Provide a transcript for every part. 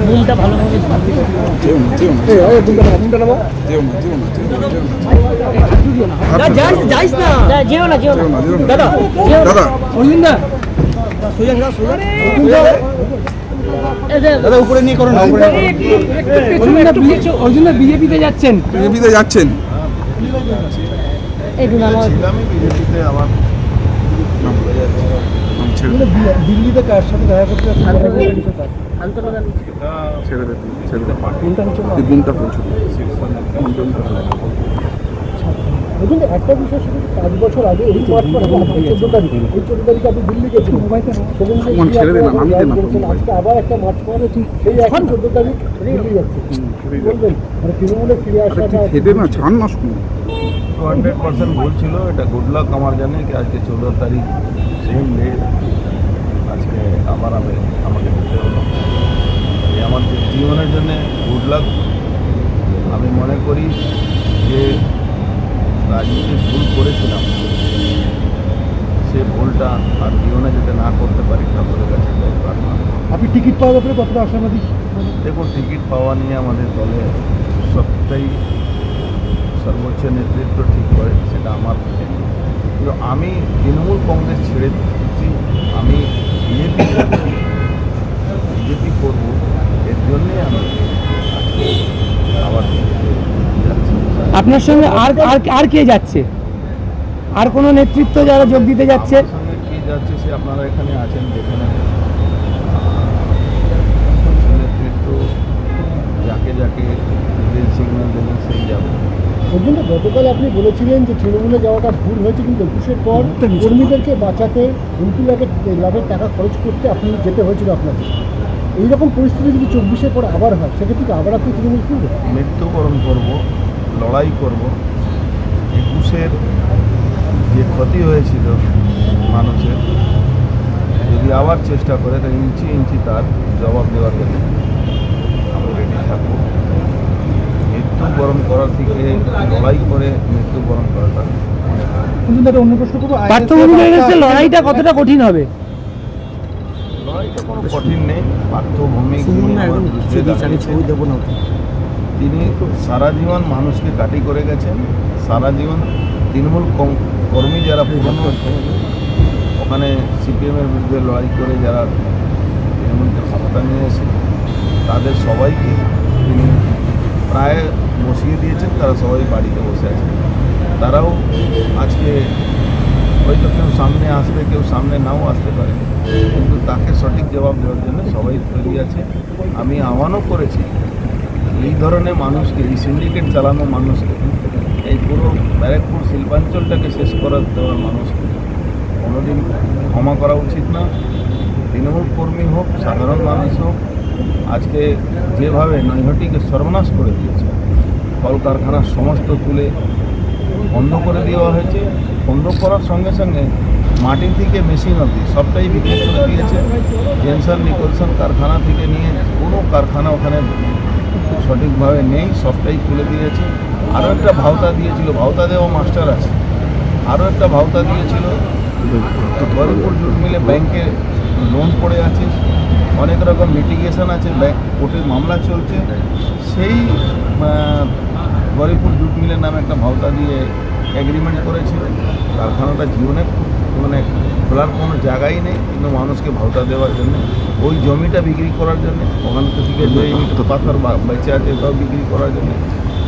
বুমটা ভালোভাবে যাইস না, যেও না দাদা, দাদা দাদা উপরে নিয়ে করো না, ওই জন্য বিজেপিতে যাচ্ছেন। দিল্লিতে কার সাথে দেখা করতে একটা বিষয় সেটা 5 বছর আগে এই 14 তারিখ আপনি দিল্লি গেছিলেন, আজকে আবার একটা মার্চ পরে ঠিক সেই 14 তারিখ দিল্লি যাচ্ছে। বলবেন মানে তৃণমূলে ফিরে আসাটা 100% ভুল ছিল। এটা গুড লাক আমার জানে কি আজকে 14 তারিখ সেম ডে আজকে আবার আমাকে দিতে হলো। এই আমার জীবনের জন্য গুড লাক। আমি মনে করি যে রাজনীতি ভুল করেছিলাম, সে ভুলটা আর জীবনে যাতে না করতে পারি ঠাকুরের কাছে প্রার্থনা। আপনি টিকিট পাওয়ার ব্যাপারে কতটা আশাবাদী? দেখুন, টিকিট পাওয়া নিয়ে আমাদের দলে সবটাই সর্বোচ্চ নেতৃত্ব ঠিক করে, সেটা আমার। কিন্তু আমি তৃণমূল কংগ্রেস ছেড়ে দিচ্ছি, আমি বিজেপি করব, এর জন্যে আমি আবার যাচ্ছি। আপনার সঙ্গে আর কে যাচ্ছে? আর কোনো নেতৃত্ব যারা যোগ দিতে যাচ্ছে? আমার সঙ্গে কে যাচ্ছে সে আপনারা এখানে আছেন, যেখানে নেতৃত্ব যাকে গ্রিন সিগন্যাল দেবেন সেই যাবে। ওই জন্য গতকাল আপনি বলেছিলেন যে তৃণমূলে যাওয়াটা ভুল হয়েছে, কিন্তু 21-এর পর কর্মীদেরকে বাঁচাতে 20 লাখের টাকা খরচ করতে আপনি যেতে হয়েছিল আপনাকে। এইরকম পরিস্থিতি যদি 24-এর পর আবার হয়, সেক্ষেত্রে আবার আপনি তৃণমূল ফিরবেন? মৃত্যুবরণ করব, লড়াই করব। 21-এর যে ক্ষতি হয়েছিল মানুষের, যদি আবার চেষ্টা করে তো ইঞ্চি ইঞ্চি তার জবাব দেওয়ার জন্য আমি রেডি থাকবো। মৃত্যুবরণ করার থেকে লড়াই করে মৃত্যুবরণ করাটা। অন্য প্রশ্ন করবো, লড়াইটা কতটা কঠিন হবে? লড়াইটা কোনো কঠিন নেই। পার্থভূমিক তিনি সারা জীবন মানুষকে কাটি করে গেছেন। সারা জীবন তৃণমূল কর্মী যারা পুরনো ওখানে সিপিএমের বিরুদ্ধে লড়াই করে যারা তৃণমূলকে ক্ষমতা নিয়ে এসে তাদের সবাইকে তিনি প্রায় বসিয়ে দিয়েছেন। তারা সবাই বাড়িতে বসে আছেন। তারাও আজকে হয়তো কেউ সামনে আসবে, কেউ সামনে নাও আসতে পারে, কিন্তু তাকে সঠিক জবাব দেওয়ার জন্য সবাই তৈরি আছে। আমি আহ্বানও করেছি এই ধরনের মানুষকে, এই সিন্ডিকেট চালানো মানুষকে, এই পুরো ব্যারাকপুর শিল্পাঞ্চলটাকে শেষ করে দেওয়ার মানুষকে কোনোদিন ক্ষমা করা উচিত না। তৃণমূল কর্মী হোক, সাধারণ মানুষ হোক, আজকে যেভাবে নৈহাটিকে সর্বনাশ করে দিয়েছে, কলকারখানার সমস্ত তুলে বন্ধ করে দেওয়া হয়েছে। বন্ধ করার সঙ্গে সঙ্গে মাটি থেকে মেশিন অবধি সবটাই বিক্রি করে দিয়েছে। জেনসন নিকলসন কারখানা থেকে নিয়ে কোনো কারখানা ওখানে সঠিকভাবে নেই, সবটাই তুলে দিয়েছে। আরও একটা ভাওতা দিয়েছিল, ভাওতা দেওয়া মাস্টার আছে, আরও একটা ভাওতা দিয়েছিল বহরমপুর জুট মিলে ব্যাংকে লোন পড়ে আছে, অনেক রকম লিটিগেশন আছে, ব্যাংক কোর্টের মামলা চলছে। সেই বহরমপুর জুট মিলের নামে একটা ভাওতা দিয়ে এগ্রিমেন্ট করেছিল। কারখানাটা জীবনে মানে খোলার কোনো জায়গাই নেই, কিন্তু মানুষকে ভাওতা দেওয়ার জন্য, ওই জমিটা বিক্রি করার জন্য, ওখান থেকে যে ইট পাথর বেঁচে আছে ওটাও বিক্রি করার জন্য।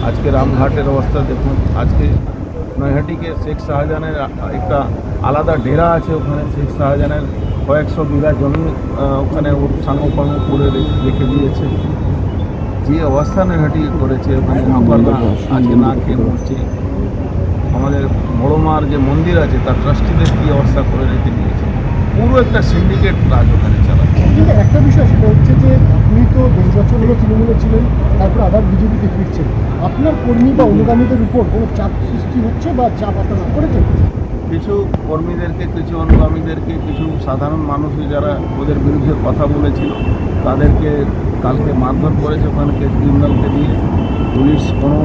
আজকে রামঘাটের অবস্থা দেখুন। আজকে নৈহাটিকে শেখ শাহজাহানের একটা আলাদা ডেরা আছে, ওখানে শেখ শাহজাহানের কয়েকশো বিঘা জমি ওখানে সাঙ্গকর্ম করে রেখে দিয়েছে। যে অবস্থা নৈহাটি করেছে, ওখানে আজকে না খেয়ে মরছে। আমাদের বড়মার যে মন্দির আছে তার ট্রাস্টিদের কী অবস্থা করে রেখে দিয়েছে। পুরো একটা সিন্ডিকেট রাজ ওখানে চালাচ্ছে। কিন্তু একটা বিষয় সেটা হচ্ছে যে আপনি তো 10 বছর হলো তৃণমূলে ছিলেন, তারপর আবার বিজেপিতে ফিরছেন। আপনার কর্মী বা অনুগামীদের উপর কোনো চাপ সৃষ্টি হচ্ছে বা চাপ আপনারা করেছেন? কিছু কর্মীদেরকে, কিছু অনুগামীদেরকে, কিছু সাধারণ মানুষ যারা ওদের বিরুদ্ধে কথা বলেছিল তাদেরকে কালকে মারধর করেছে ওখানে ক্রিমিনালকে দিয়ে। পুলিশ কোনো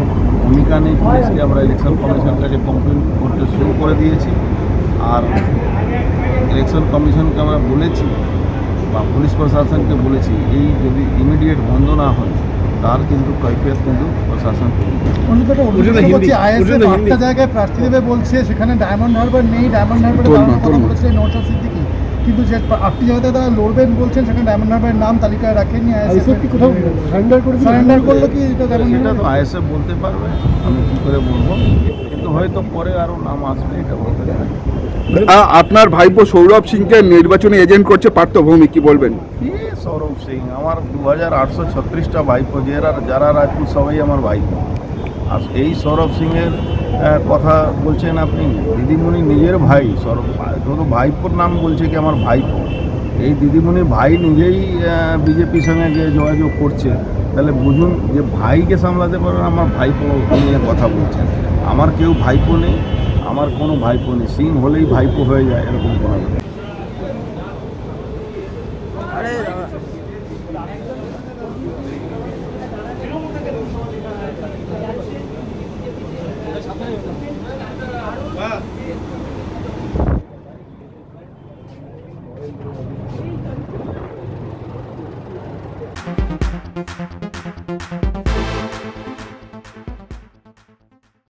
ভূমিকা নেই। পুলিশকে আমরা ইলেকশন কমিশনের কাছে কমপ্লেন করতে শুরু করে দিয়েছি। আর ইলেকশন কমিশনকে আমরা বলেছি বা পুলিশ প্রশাসনকে বলেছি, এই যদি ইমিডিয়েট বন্ধ না হয় তার কিন্তু কৈফিয়ত কিন্তু প্রশাসন আইএসএফ একটা জায়গায় প্রার্থী দেবে বলছে, সেখানে ডায়মন্ড হারবার নেই, ডায়মন্ড হারবারে কথা বলেছিলেন নওশাদ সিদ্দিকী, কিন্তু যে 8টি জায়গাতে তারা লড়বেন বলছেন সেখানে ডায়মন্ড হারবারের নাম তালিকায় রাখেননি। আইএসএফ কি কোথাও সারেন্ডার করলো কি? সেটা তো আইএসএফ বলতে পারবে, আমি কী করে বলবো, কিন্তু হয়তো পরে আরও নাম আসবে, এটা বলতে পারবে। আপনার ভাইপো সৌরভ সিংকে নির্বাচনী এজেন্ট করছে পার্থভূমি, কি বলবেন? কি সৌরভ সিং? আমার 2836টা ভাইপো, যারা রাজপুত সবাই আমার ভাইপো। আর এই সৌরভ সিংয়ের কথা বলছেন আপনি, দিদিমণি নিজের ভাই সৌরভ, তো ভাইপোর নাম বলছে কি আমার ভাইপো। এই দিদিমণি ভাই নিজেই বিজেপির সঙ্গে যে যোগাযোগ করছে, তাহলে বুঝুন যে ভাইকে সামলাতে পারবেন, আমার ভাইপো নিয়ে কথা বলছেন। আমার কেউ ভাইপো নেই, আমার কোনো ভাইপো নেই, সিং হলেই ভাইপো হয়ে যায় এরকম কোনো ব্যাপার। Thank you.